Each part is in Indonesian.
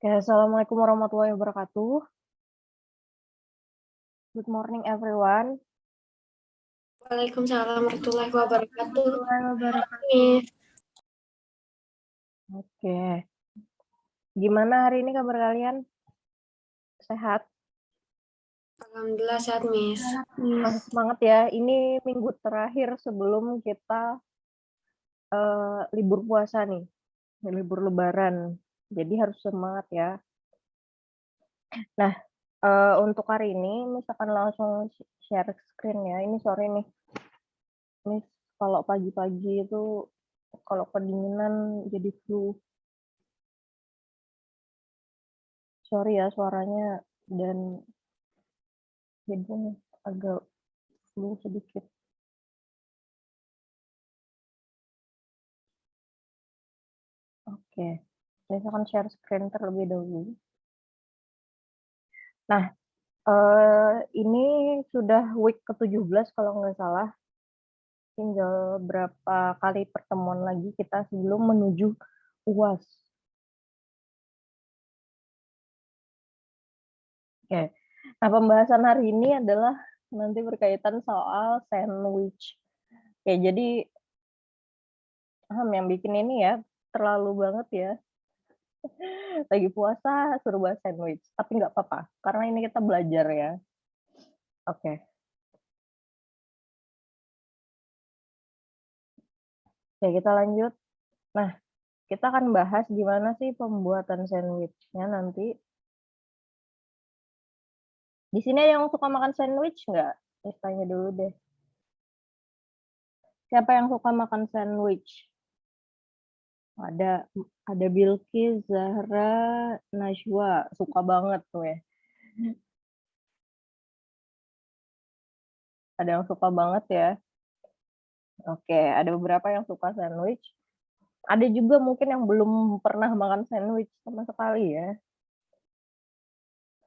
Oke, assalamualaikum warahmatullahi wabarakatuh. Good morning, everyone. Waalaikumsalam warahmatullahi wabarakatuh. Warahmatullahi wabarakatuh. Miss, Oke, gimana hari ini kabar kalian? Sehat? alhamdulillah sehat, Miss. Masih semangat ya. Ini minggu terakhir sebelum kita libur puasa nih, libur Lebaran. Jadi harus semangat ya. Nah, untuk hari ini misalkan langsung share screen ya. Ini sore nih. Ini kalau pagi-pagi itu kalau kedinginan jadi flu. Sorry ya suaranya dan jadi agak flu sedikit. Oke, misalkan share screen terlebih dahulu. Nah, ini sudah week ke-17 kalau nggak salah. Tinggal berapa kali pertemuan lagi kita sebelum menuju UAS. Oke, nah pembahasan hari ini adalah nanti berkaitan soal sandwich. Oke, jadi yang bikin ini ya terlalu banget ya. Lagi puasa suruh bahas sandwich, tapi nggak apa-apa, karena ini kita belajar ya. Oke. Oke, kita lanjut. Nah, kita akan bahas gimana sih pembuatan sandwich-nya nanti. Di sini ada yang suka makan sandwich nggak? Tanya dulu deh. Siapa yang suka makan sandwich? Ada Bilqis, Zahra, Najwa, suka banget tuh ya. Ada yang suka banget ya. Oke, ada beberapa yang suka sandwich. Ada juga mungkin yang belum pernah makan sandwich sama sekali ya.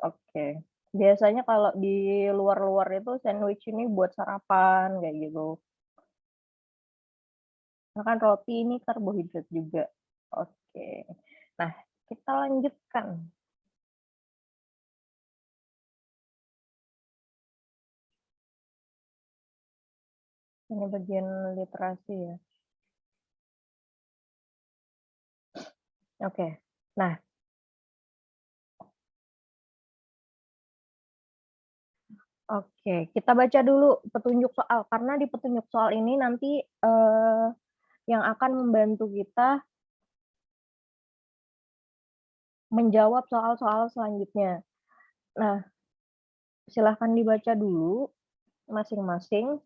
Oke. Biasanya kalau di luar-luar itu sandwich ini buat sarapan kayak gitu. Makan roti ini karbohidrat juga. Oke. Nah, kita lanjutkan. Ini bagian literasi ya. Oke. Nah, oke, kita baca dulu petunjuk soal karena di petunjuk soal ini nanti yang akan membantu kita menjawab soal-soal selanjutnya. Nah, silahkan dibaca dulu masing-masing.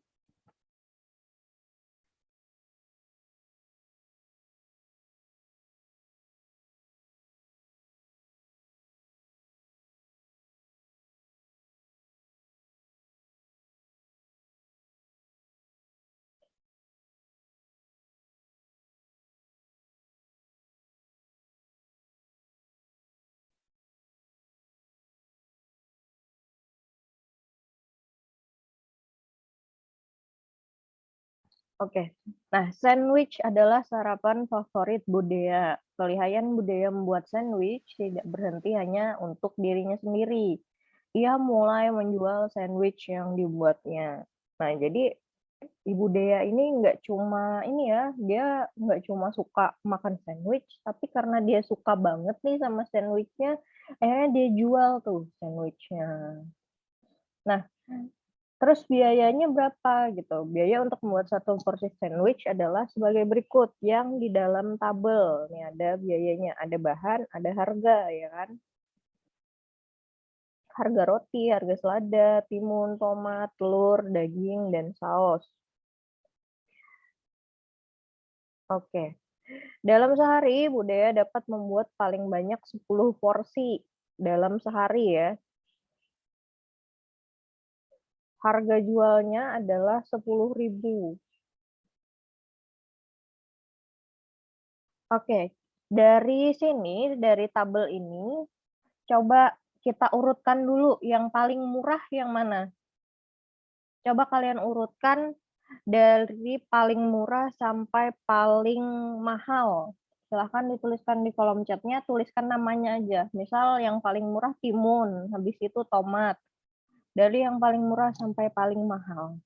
Oke. Nah, sandwich adalah sarapan favorit Budaya. Kelihayan Budaya membuat sandwich tidak berhenti hanya untuk dirinya sendiri. Ia mulai menjual sandwich yang dibuatnya. Nah, jadi Ibu Dea ini nggak cuma ini ya, dia nggak cuma suka makan sandwich, tapi karena dia suka banget nih sama sandwichnya, akhirnya dia jual tuh sandwichnya. Nah, terus biayanya berapa gitu? Biaya untuk membuat satu porsi sandwich adalah sebagai berikut yang di dalam tabel. Nih ada biayanya, ada bahan, ada harga ya kan. Harga roti, harga selada, timun, tomat, telur, daging, dan saus. Oke. Dalam sehari, Budaya dapat membuat paling banyak 10 porsi dalam sehari ya. Harga jualnya adalah 10.000. Oke, dari sini, dari tabel ini, coba kita urutkan dulu yang paling murah yang mana. Coba kalian urutkan dari paling murah sampai paling mahal. silahkan dituliskan di kolom chatnya, tuliskan namanya aja. Misal yang paling murah timun, habis itu tomat. Dari yang paling murah sampai paling mahal.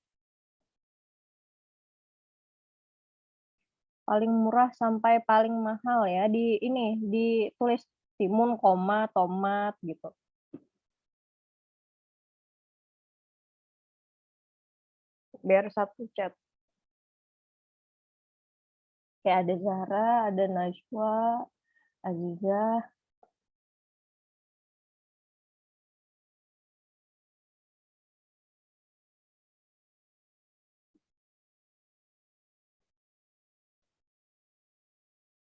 Paling murah sampai paling mahal ya. Di ini, ditulis timun, koma, tomat gitu. Biar satu chat. Kayak ada Zahra, ada Najwa, Azizah.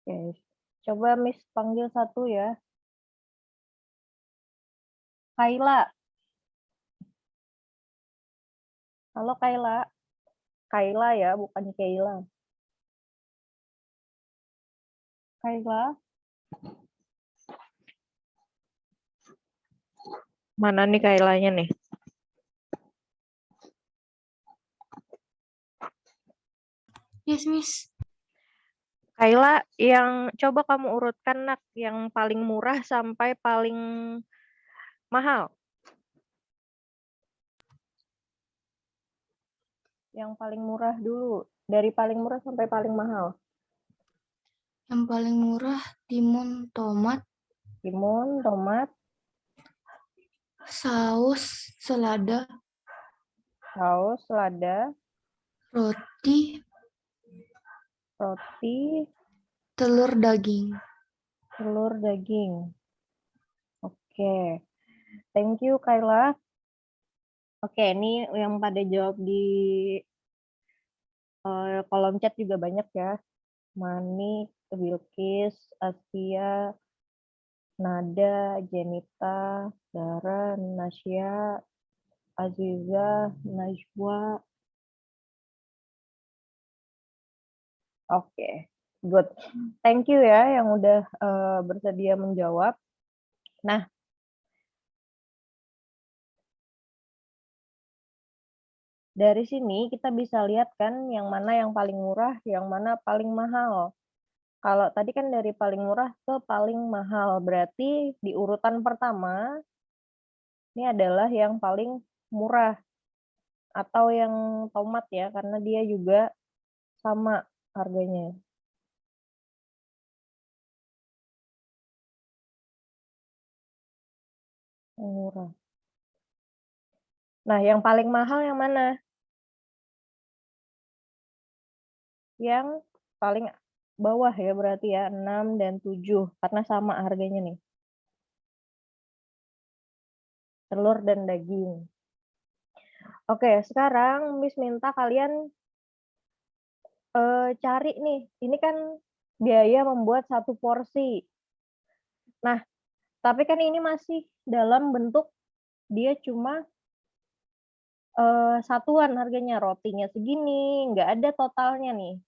Oke, coba Miss panggil satu ya. Kayla. Halo Kayla. Kayla ya, bukan Kayla. Kayla. Mana nih Kaylanya nih? Yes, Miss. Kayla, yang coba kamu urutkan nak, yang paling murah sampai paling mahal. Yang paling murah dulu, dari paling murah sampai paling mahal. Yang paling murah timun, tomat, Timun, tomat, saus, selada, saus, lada, roti, roti, telur, daging. telur, daging. Oke, thank you Kayla. Oke, ini yang pada jawab di kolom chat juga banyak ya. Manik, Bilkis, Asia, Nada, Jenita, Dara, Nasya, Aziza, Najwa. Oke, good. Thank you ya yang udah bersedia menjawab. Nah, dari sini kita bisa lihat kan yang mana yang paling murah, yang mana paling mahal. Kalau tadi kan dari paling murah ke paling mahal, berarti di urutan pertama ini adalah yang paling murah atau yang tomat ya, karena dia juga sama harganya. Murah. Nah, yang paling mahal yang mana? Yang paling bawah ya berarti ya, 6 dan 7, karena sama harganya nih. Telur dan daging. Oke, sekarang Miss minta kalian cari nih, ini kan biaya membuat satu porsi. Nah, tapi kan ini masih dalam bentuk dia cuma satuan harganya, rotinya segini, nggak ada totalnya nih.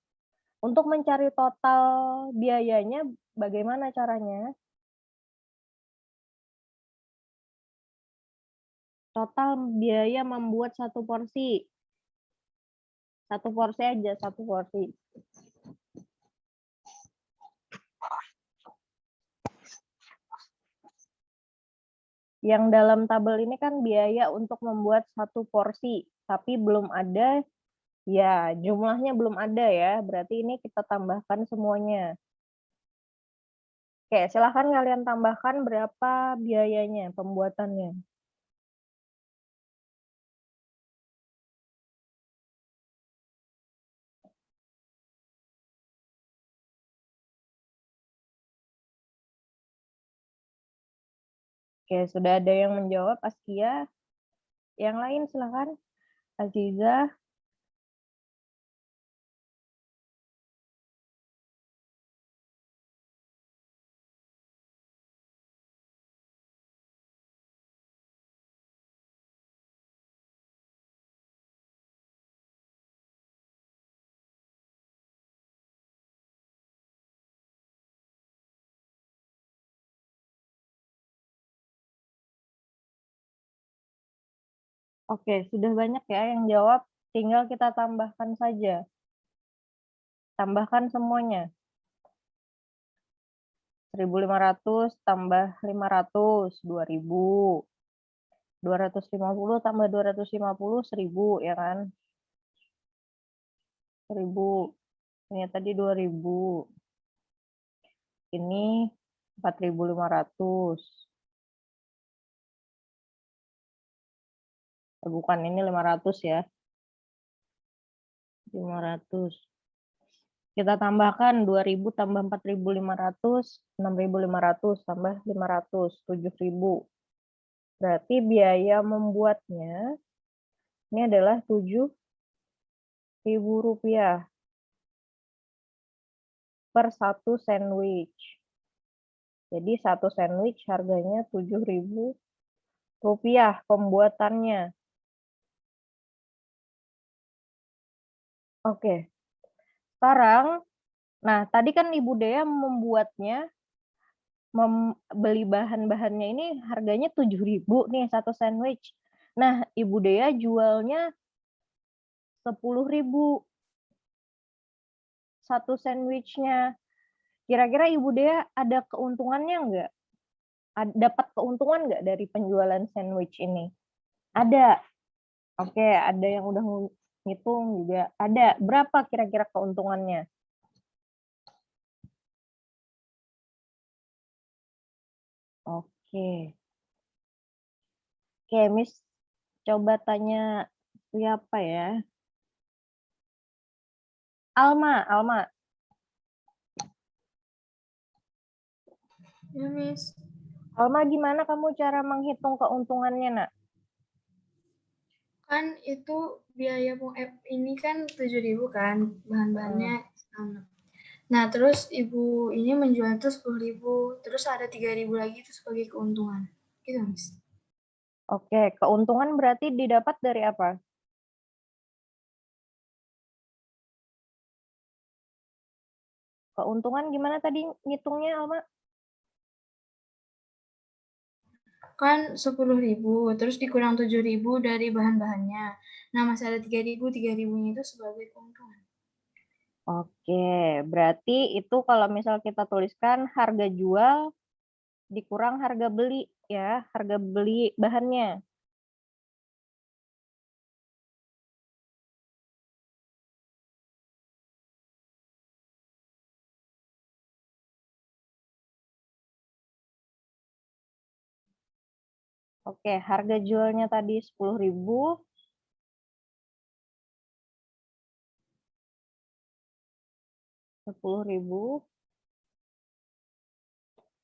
Untuk mencari total biayanya bagaimana caranya? Total biaya membuat satu porsi. Satu porsi aja, satu porsi. Yang dalam tabel ini kan biaya untuk membuat satu porsi, tapi belum ada, ya jumlahnya belum ada ya, berarti ini kita tambahkan semuanya. Oke, silahkan kalian tambahkan berapa biayanya pembuatannya. Oke, sudah ada yang menjawab, Askia. Yang lain silahkan. Aziza. Oke, sudah banyak ya yang jawab. Tinggal kita tambahkan saja. Tambahkan semuanya. 1.500 tambah 500, 2.000. 250 tambah 250, 1.000, ya kan? 1.000. Ini tadi 2.000. Ini 4.500. Bukan, ini 500 ya. 500. Kita tambahkan 2.000 tambah 4.500, 6.500 tambah 500, 7.000. Berarti biaya membuatnya ini adalah 7.000 rupiah per satu sandwich. Jadi satu sandwich harganya 7.000 rupiah pembuatannya. Oke. Sekarang, nah tadi kan Ibu Dea membuatnya, membeli bahan-bahannya ini harganya 7.000 nih satu sandwich. Nah, Ibu Dea jualnya 10.000 satu sandwichnya. Kira-kira Ibu Dea ada keuntungannya nggak? Dapat keuntungan nggak dari penjualan sandwich ini? Ada. Oke, ada yang udah ngitung juga. Ada. Berapa kira-kira keuntungannya? Oke. Oke, Miss coba tanya siapa ya? Alma. Ya, Miss. Alma, gimana kamu cara menghitung keuntungannya, Nak? Kan itu biaya ini kan 7.000 kan bahan-bahannya. Nah, terus ibu ini menjual itu 10.000, terus ada 3.000 lagi itu sebagai keuntungan. Gitu, Miss. Oke, keuntungan berarti didapat dari apa? Keuntungan gimana tadi ngitungnya, Alma? Kan 10.000, terus dikurang 7.000 dari bahan-bahannya. Nah, masih ada 3.000, 3.000-nya itu sebagai keuntungan. Oke, berarti itu kalau misal kita tuliskan harga jual dikurang harga beli ya, harga beli bahannya. Oke, harga jualnya tadi 10.000.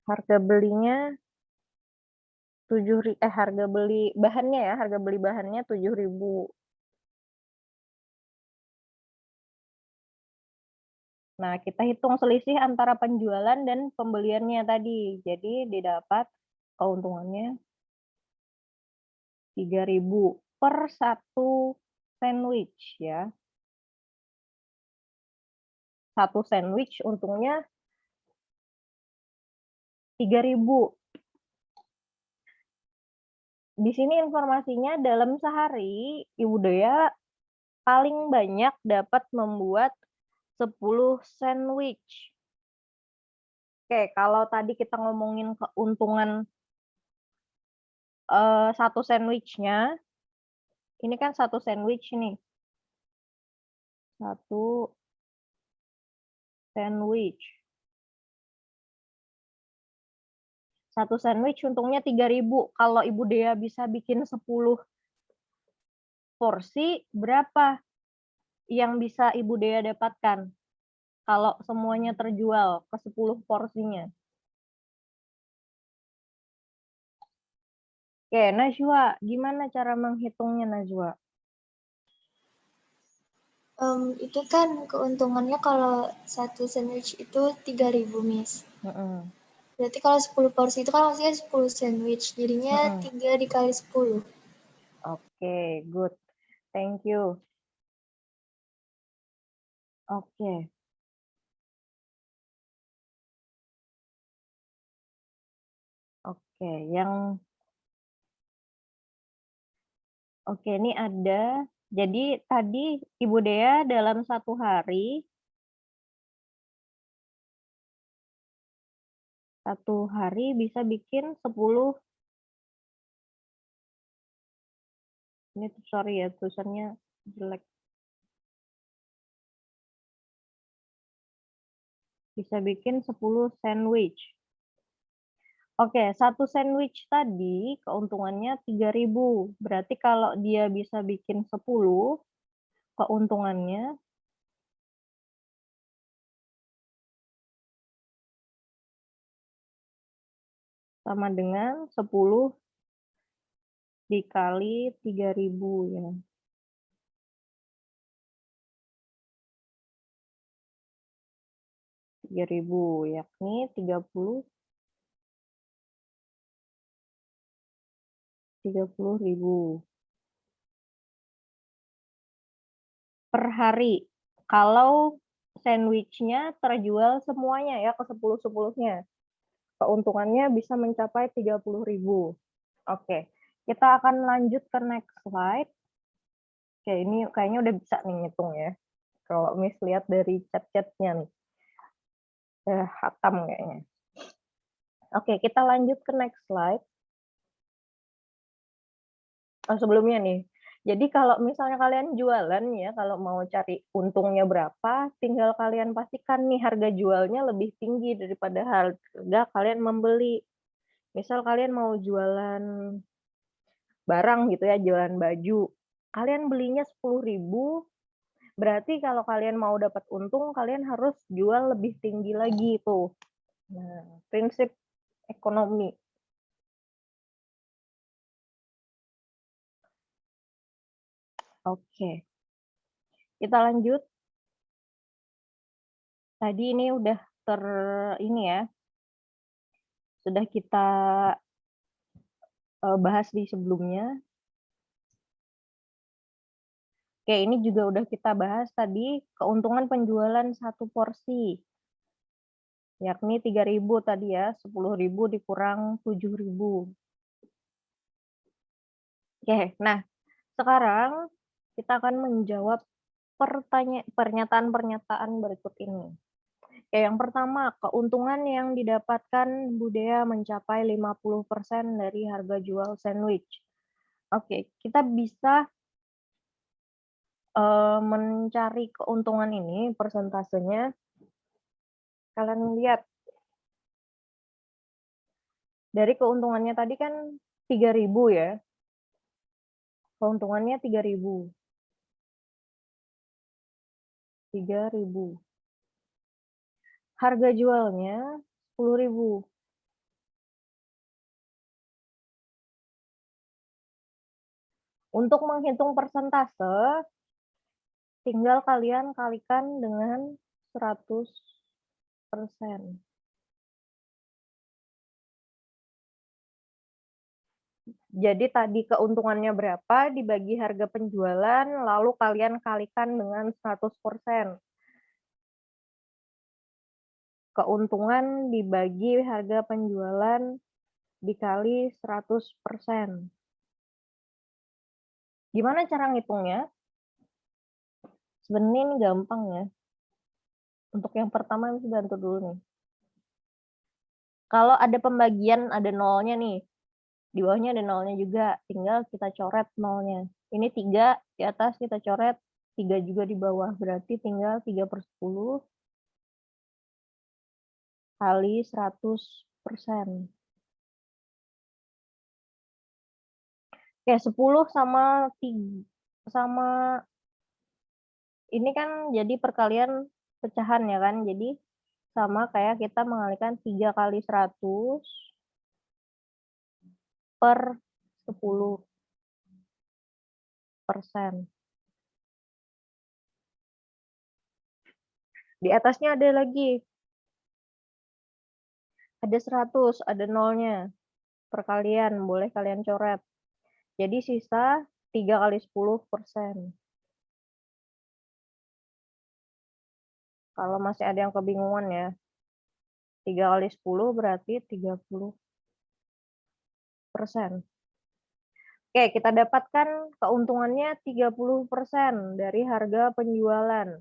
Harga belinya harga beli bahannya ya, harga beli bahannya 7.000. Nah, kita hitung selisih antara penjualan dan pembeliannya tadi. Jadi didapat keuntungannya 3.000 per satu sandwich ya. Satu sandwich untungnya 3.000. Di sini informasinya dalam sehari Ibu Dea paling banyak dapat membuat 10 sandwich. Oke, kalau tadi kita ngomongin keuntungan satu sandwichnya, ini kan satu sandwich nih. Satu sandwich. Satu sandwich untungnya 3.000. Kalau Ibu Dea bisa bikin 10 porsi, berapa yang bisa Ibu Dea dapatkan? Kalau semuanya terjual ke 10 porsinya. Oke, Najwa, gimana cara menghitungnya, Najwa? Itu kan keuntungannya kalau satu sandwich itu 3.000, Miss. Berarti kalau 10 porsi itu kan maksudnya 10 sandwich. Jadinya 3 dikali 10. Oke, good. Thank you. Oke. Oke, ini ada. Jadi tadi Ibu Dea dalam satu hari Satu hari bisa bikin 10. Ini sorry ya, tulisannya jelek. Bisa bikin 10 sandwich. Oke, satu sandwich tadi keuntungannya 3.000. Berarti kalau dia bisa bikin 10, keuntungannya sama dengan 10 dikali 3.000 ya. 3.000 yakni 30.000 per hari. Kalau sandwichnya terjual semuanya ya ke 10-10-nya. Keuntungannya bisa mencapai 30.000. Oke, kita akan lanjut ke next slide. Oke, ini kayaknya udah bisa nih ngitung ya. Kalau Miss lihat dari chat-chatnya nih. Hatam kayaknya. Oke, kita lanjut ke next slide. Sebelumnya nih, jadi kalau misalnya kalian jualan ya, kalau mau cari untungnya berapa, tinggal kalian pastikan nih harga jualnya lebih tinggi daripada harga kalian membeli. Misal kalian mau jualan barang gitu ya, jualan baju, kalian belinya 10.000, berarti kalau kalian mau dapat untung, kalian harus jual lebih tinggi lagi tuh. Nah, prinsip ekonomi. Oke, kita lanjut. Tadi ini udah ini ya, sudah kita bahas di sebelumnya. Oke, ini juga udah kita bahas tadi keuntungan penjualan satu porsi, yakni 3.000 tadi ya, 10.000 dikurang 7.000. Oke, nah sekarang kita akan menjawab pernyataan-pernyataan berikut ini. Oke, yang pertama, keuntungan yang didapatkan Budaya mencapai 50% dari harga jual sandwich. Oke, kita bisa mencari keuntungan ini, persentasenya. Kalian lihat, dari keuntungannya tadi kan 3.000 ya. Keuntungannya 3.000. 3.000. Harga jualnya 10.000. Untuk menghitung persentase, tinggal kalian kalikan dengan 100%. Jadi tadi keuntungannya berapa dibagi harga penjualan, lalu kalian kalikan dengan 100%. Keuntungan dibagi harga penjualan dikali 100%. Gimana cara ngitungnya? Sebenarnya ini gampang ya. Untuk yang pertama bisa bantu dulu nih. Kalau ada pembagian, ada nolnya nih. Di bawahnya ada nolnya juga, tinggal kita coret nolnya. Ini 3, di atas kita coret 3 juga di bawah. Berarti tinggal 3/10 kali 100%. Oke, 10 sama ini kan jadi perkalian pecahan ya kan. Jadi sama kayak kita mengalihkan 3 kali 100 per 10%. Di atasnya ada lagi. Ada 100, ada nolnya. Perkalian, boleh kalian coret. Jadi sisa 3 kali 10%. Kalau masih ada yang kebingungan ya. 3 kali 10 berarti 30%. Oke, kita dapatkan keuntungannya 30% dari harga penjualan.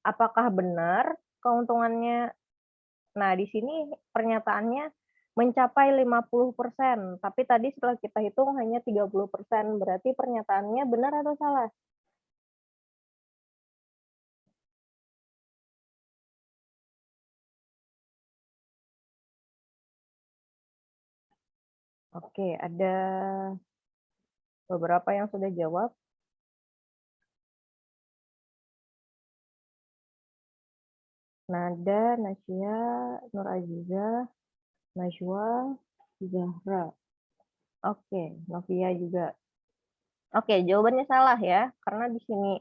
Apakah benar keuntungannya. Nah, di sini pernyataannya mencapai 50%, tapi tadi setelah kita hitung hanya 30%, berarti pernyataannya benar atau salah? Oke, ada beberapa yang sudah jawab. Nada, Nasya, Nur Aziza, Najwa, Zahra. Oke, Novia juga. Oke, jawabannya salah ya, karena di sini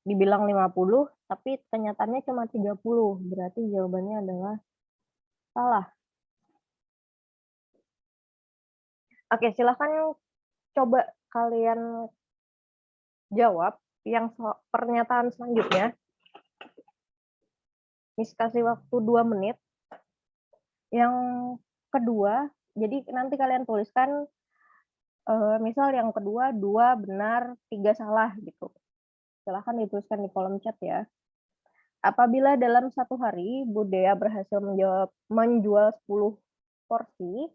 dibilang 50, tapi kenyataannya cuma 30. Berarti jawabannya adalah salah. Oke, silahkan coba kalian jawab yang pernyataan selanjutnya. Miss kasih waktu 2 menit. Yang kedua, jadi nanti kalian tuliskan misal yang kedua 2 benar, 3 salah gitu. Silahkan dituliskan di kolom chat ya. Apabila dalam satu hari Budaya berhasil menjual 10 porsi,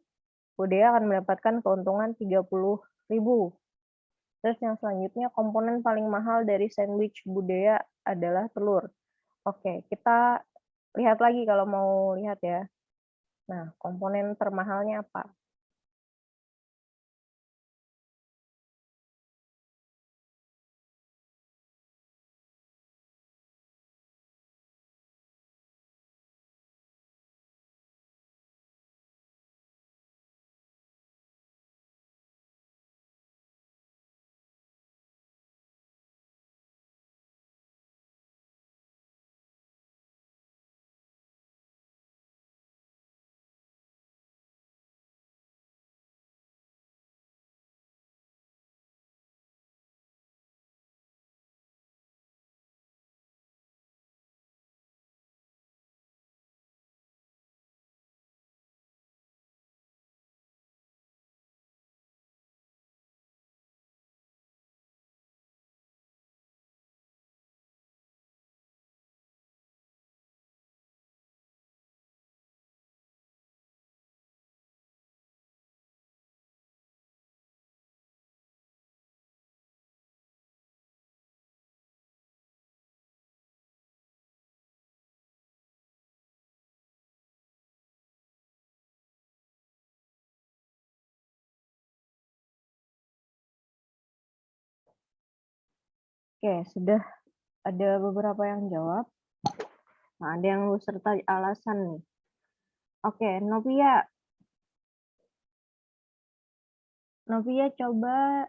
Budaya akan mendapatkan keuntungan 30.000. Terus yang selanjutnya, komponen paling mahal dari sandwich Budaya adalah telur. Oke, kita lihat lagi kalau mau lihat ya. Nah, komponen termahalnya apa? Oke, sudah ada beberapa yang jawab. Nah, ada yang beserta alasan nih. Oke, Novia. Novia coba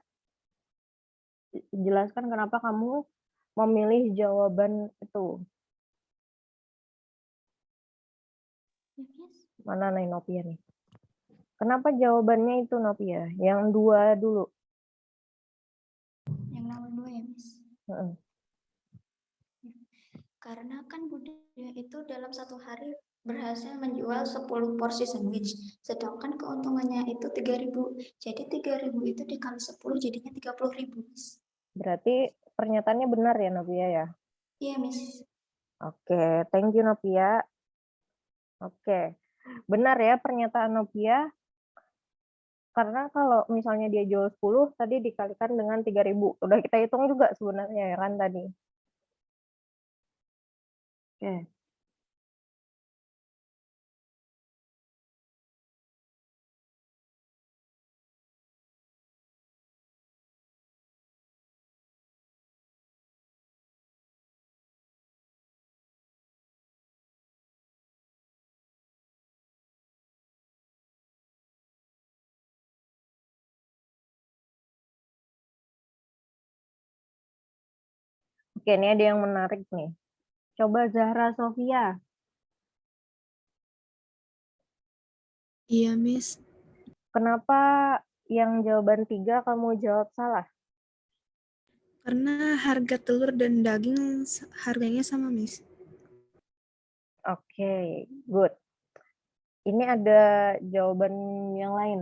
jelaskan kenapa kamu memilih jawaban itu. Mana nih Novia nih? Kenapa jawabannya itu Novia? Yang 2 dulu. Yang nomor 2 ya, Miss. Karena kan Budaya itu dalam satu hari berhasil menjual 10 porsi sandwich, sedangkan keuntungannya itu 3.000. Jadi 3.000 itu dikali 10 jadinya 30.000, Miss. Berarti pernyataannya benar ya Novia ya? Iya, Miss. Oke, thank you Novia. Oke, benar ya pernyataan Novia. Karena kalau misalnya dia jual 10, tadi dikalikan dengan 3.000. Udah kita hitung juga sebenarnya ya kan tadi. Oke. Oke, ini ada yang menarik nih. Coba Zahra Sofia. Iya, Miss. Kenapa yang jawaban 3 kamu jawab salah? Karena harga telur dan daging harganya sama, Miss. Oke, good. Ini ada jawaban yang lain.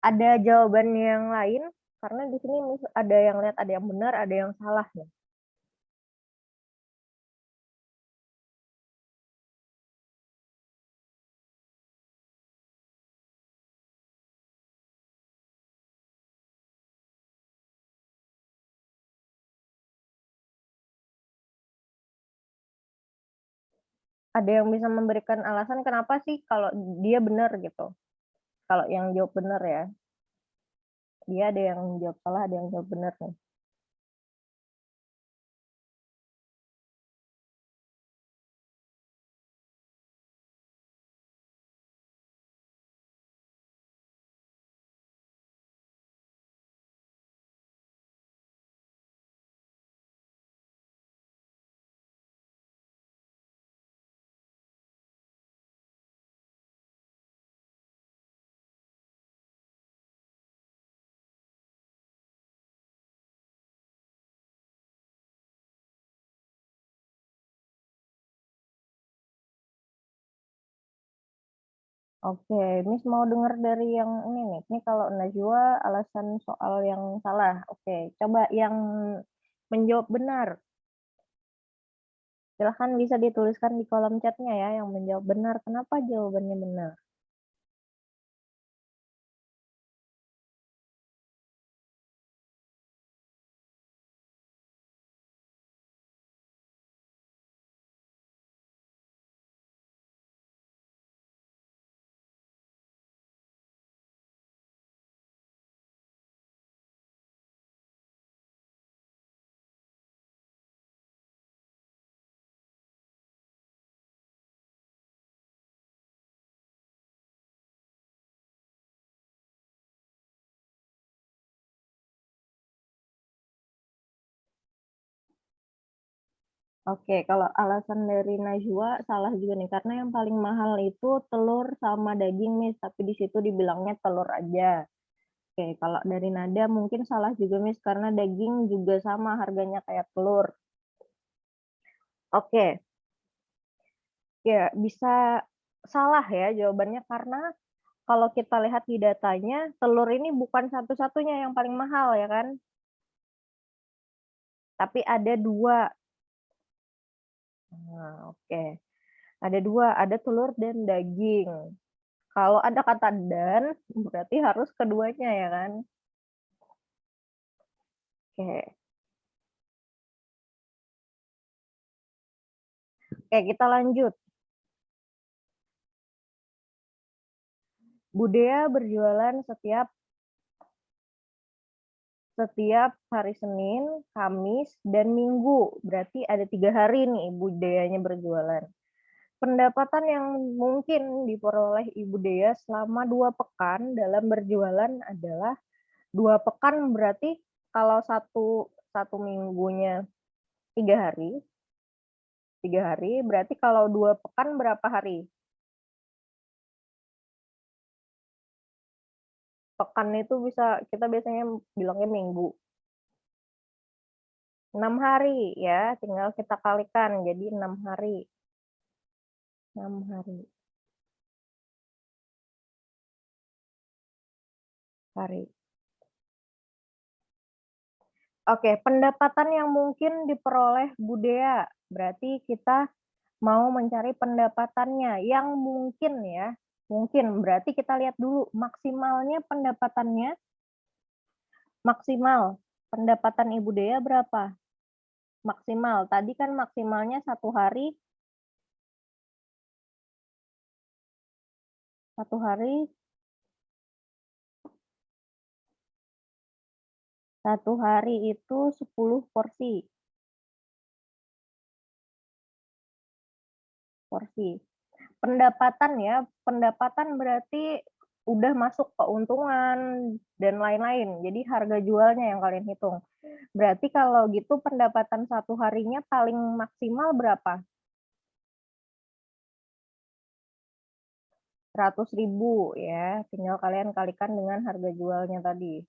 Ada jawaban yang lain, karena di sini ada yang lihat ada yang benar, ada yang salah. Ya. Ada yang bisa memberikan alasan kenapa sih kalau dia benar gitu? Kalau yang jawab benar ya. Dia ada yang jawab salah, ada yang jawab benar nih. Oke, Miss mau dengar dari yang ini nih. Ini kalau Najwa alasan soal yang salah. Oke, coba yang menjawab benar. Silahkan bisa dituliskan di kolom chatnya ya, yang menjawab benar. Kenapa jawabannya benar? Oke, kalau alasan dari Najwa salah juga nih, karena yang paling mahal itu telur sama daging, Miss, tapi di situ dibilangnya telur aja. Oke, kalau dari Nada mungkin salah juga, Miss, karena daging juga sama harganya kayak telur. Oke, ya bisa salah ya jawabannya, karena kalau kita lihat di datanya, telur ini bukan satu-satunya yang paling mahal ya kan? Tapi ada dua. Nah, oke. Ada dua, ada telur dan daging. Kalau ada kata dan, berarti harus keduanya ya kan? Oke. Oke, kita lanjut. Budaya berjualan setiap hari Senin, Kamis, dan Minggu. Berarti ada 3 hari nih budayanya berjualan. Pendapatan yang mungkin diperoleh Ibu Dea selama 2 pekan dalam berjualan adalah 2 pekan, berarti kalau satu minggunya 3 hari, berarti kalau 2 pekan berapa hari? Pekan itu bisa kita biasanya bilangnya minggu. 6 hari ya, tinggal kita kalikan jadi 6 hari. 6 hari. Oke, pendapatan yang mungkin diperoleh Budaya. Berarti kita mau mencari pendapatannya yang mungkin ya. Mungkin, berarti kita lihat dulu maksimalnya pendapatannya. Maksimal pendapatan Ibu Dea berapa? Maksimal, tadi kan maksimalnya 1 hari. 1 hari 1 hari itu 10 porsi. Pendapatan ya, pendapatan berarti udah masuk keuntungan dan lain-lain. Jadi harga jualnya yang kalian hitung. Berarti kalau gitu pendapatan 1 harinya paling maksimal berapa? 100.000 ya. Tinggal kalian kalikan dengan harga jualnya tadi.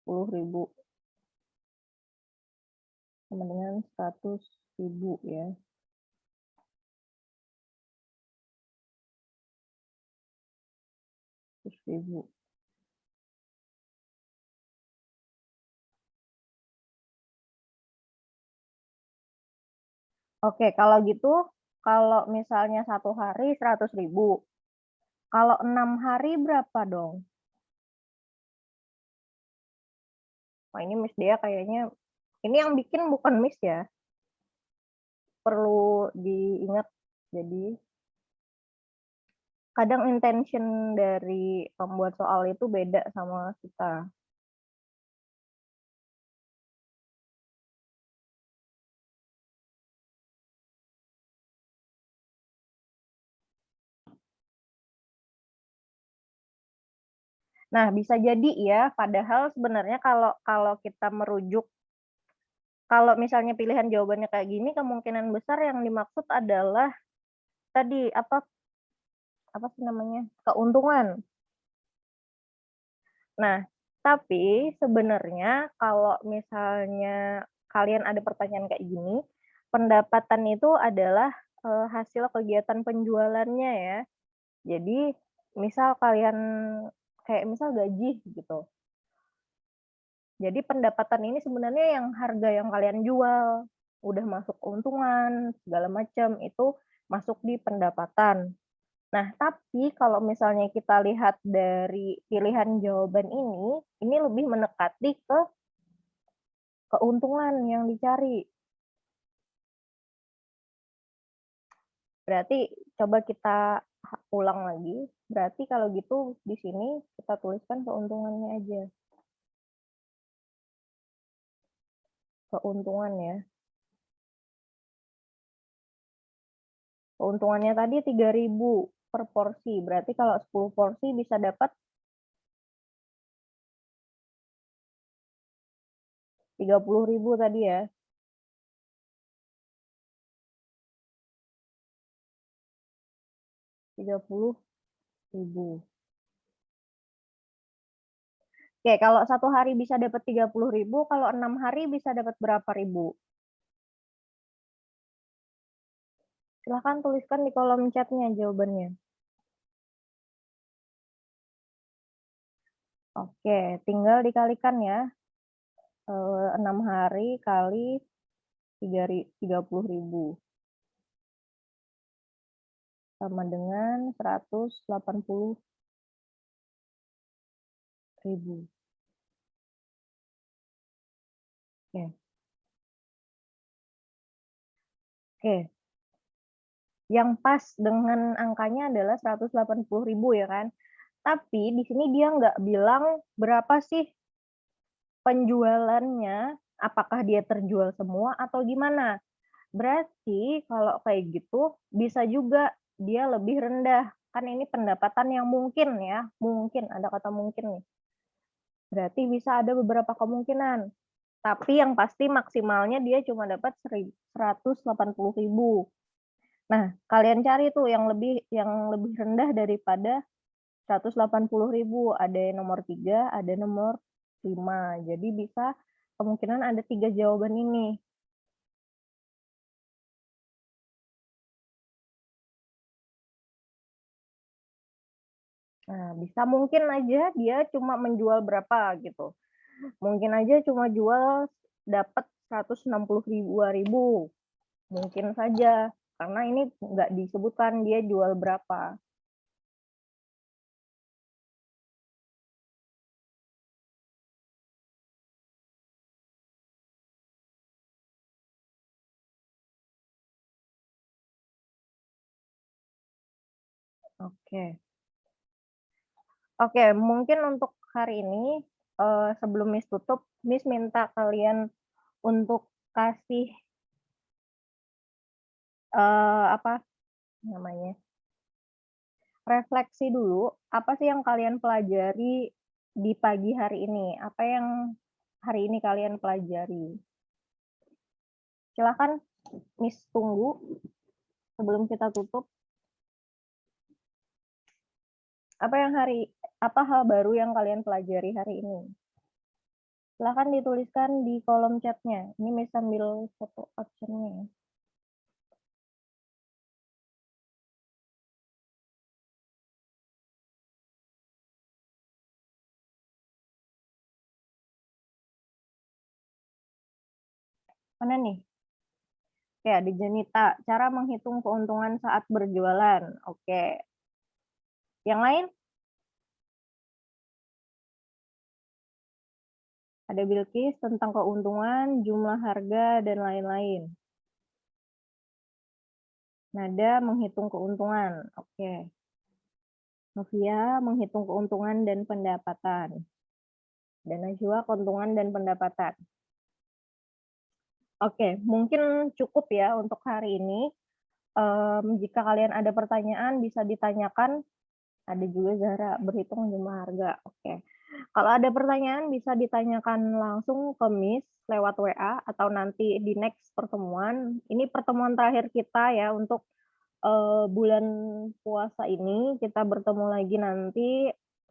10.000 sama dengan 100.000 ya. 100.000. Oke, kalau gitu, kalau misalnya 1 hari 100.000. Kalau 6 hari berapa dong? Wah, ini Miss Dea kayaknya, ini yang bikin bukan Miss ya. perlu diingat. Jadi kadang intention dari pembuat soal itu beda sama kita. Nah, bisa jadi ya, padahal sebenarnya kalau kita merujuk, kalau misalnya pilihan jawabannya kayak gini, kemungkinan besar yang dimaksud adalah tadi apa sih namanya, keuntungan. Nah, tapi sebenarnya kalau misalnya kalian ada pertanyaan kayak gini, pendapatan itu adalah hasil kegiatan penjualannya ya. Jadi misal kalian kayak misal gaji gitu. Jadi pendapatan ini sebenarnya yang harga yang kalian jual, udah masuk keuntungan, segala macam itu masuk di pendapatan. Nah, tapi kalau misalnya kita lihat dari pilihan jawaban ini lebih mendekati ke keuntungan yang dicari. Berarti coba kita ulang lagi. Berarti kalau gitu di sini kita tuliskan keuntungannya aja. Keuntungan ya. Keuntungannya tadi 3.000 per porsi. Berarti kalau 10 porsi bisa dapat 30.000 tadi ya. 30.000. Oke, kalau 1 hari bisa dapat 30.000, kalau 6 hari bisa dapat berapa ribu? Silahkan tuliskan di kolom chatnya jawabannya. Oke, tinggal dikalikan ya. 6 hari kali 30.000 sama dengan 180.000. Oke. Oke. Yang pas dengan angkanya adalah 180.000 ya kan? Tapi di sini dia nggak bilang berapa sih penjualannya, apakah dia terjual semua atau gimana. Berarti kalau kayak gitu bisa juga dia lebih rendah. Kan ini pendapatan yang mungkin ya, mungkin ada kata mungkin nih. Berarti bisa ada beberapa kemungkinan. Tapi yang pasti maksimalnya dia cuma dapat 180.000. Nah, kalian cari tuh yang lebih rendah daripada 180.000. Ada yang nomor 3, ada nomor 5. Jadi bisa kemungkinan ada 3 jawaban ini. Nah, bisa mungkin aja dia cuma menjual berapa gitu. Mungkin aja cuma jual dapat 162.000. Mungkin saja, karena ini nggak disebutkan dia jual berapa. Oke. Oke, mungkin untuk hari ini sebelum Miss tutup, Miss minta kalian untuk kasih apa namanya? Refleksi dulu, apa sih yang kalian pelajari di pagi hari ini? Apa yang hari ini kalian pelajari? Silakan Miss tunggu sebelum kita tutup. Apa hal baru yang kalian pelajari hari ini? Silakan dituliskan di kolom chatnya. Ini Miss sambil foto captionnya. Mana nih? Oke, ada Jenita. Cara menghitung keuntungan saat berjualan. Oke. Yang lain? Ada Bilkis tentang keuntungan, jumlah harga, dan lain-lain. Nada menghitung keuntungan. Oke. Novia menghitung keuntungan dan pendapatan. Dan Najwa keuntungan dan pendapatan. Oke, mungkin cukup ya untuk hari ini. Jika kalian ada pertanyaan bisa ditanyakan. Ada juga Zahra berhitung jumlah harga. Oke. Kalau ada pertanyaan bisa ditanyakan langsung ke Miss lewat WA atau nanti di next pertemuan. Ini pertemuan terakhir kita ya untuk bulan puasa ini. Kita bertemu lagi nanti.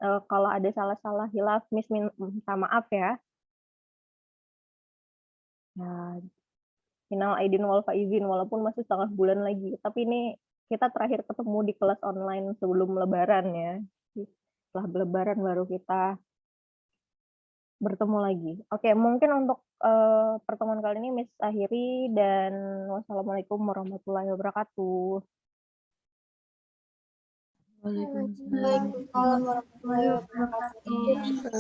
Kalau ada salah-salah hilaf, Miss minta maaf ya. Nah, minal aidin wal faizin, walaupun masih setengah bulan lagi. Tapi ini kita terakhir ketemu di kelas online sebelum lebaran ya. Setelah lebaran baru kita bertemu lagi. Oke, mungkin untuk pertemuan kali ini Miss akhiri dan wassalamualaikum warahmatullahi wabarakatuh. Waalaikumsalam warahmatullahi wabarakatuh.